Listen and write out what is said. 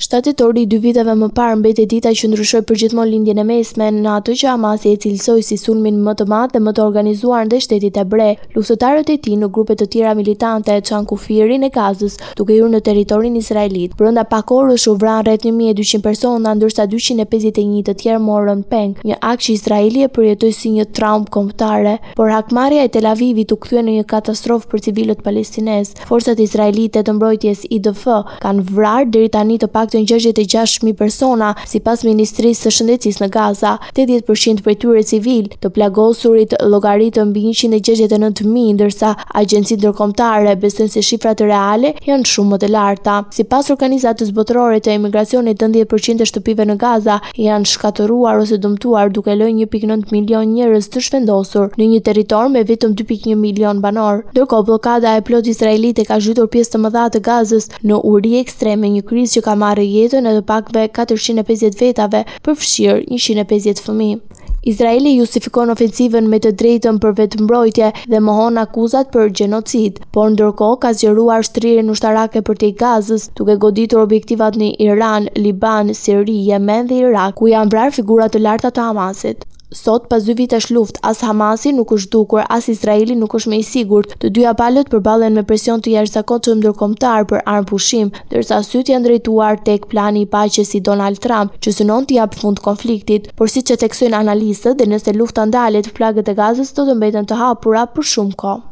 7 tetori 2 viteve më parë mbeti dita që ndryshoi përgjithmonë lindjen e mesme në atë që Hamasi e cilësoi si sulmin më të madh dhe më të organizuar ndaj shtetit hebre. Luftëtarët e tij në grupe të tjera militante e çan kufirin e Gazës, duke hyrë në territorin izraelit. Brenda pak orësh u vran rreth 1200 persona, ndërsa 251 të tjerë morën peng, një akt që Izraeli e përjetoi si një traumë kombëtare, por hakmarrja e Tel Avivit u kthye në një katastrofë për civilët palestinezë. Forcat izraelite të mbrojtjes IDF kanë vrarë deri tani të paktën 66.000 persona, sipas Ministrisë së Shëndetësisë në Gaza. 80% prej tyre civil, të plagosurit llogaritën mbi 169.000, ndërsa agjencitë ndërkombëtare besojnë se shifrat reale janë shumë më të larta. Sipas Organizatës Botërore të Emigracionit, 10% e shtëpive në Gaza janë shkatëruar ose dëmtuar, duke lënë 1.9 milion njerëz të zhvendosur në një territor me vetëm 2.1 milion banor. Ndërkohë, bllokada e plot izraelite ka zhytur pjesë të mëdha të Gazës në uri ekstreme, një krizë që ka marrë jetën e të pakve 450 vetave, përfshirë 150 fëmijë. Izraeli justifikon ofensivën me të drejtën për vetëmbrojtje dhe mohon akuzat për gjenocid, por ndërkohë ka zgjeruar shtrirjen ushtarake përtej Gazës, duke goditur objektivat në Iran, Liban, Siri, Yemen dhe Irak, ku janë vrarë figura të larta të Hamasit. Sot, pas 2 vitesh luftë, as Hamasi nuk është dukur, as Izraeli nuk është më i sigurt. Të dyja palët përballen me presion të jashtëzakonshëm ndërkombëtar për armë pushim, ndërsa sytë janë drejtuar tek plani i paqes i Donald Trump, që synon të japë fund konfliktit. Por siç e theksojnë analistët, dhe nëse lufta ndalet, plagët e Gazës do të mbeten të hapura për shumë kohë.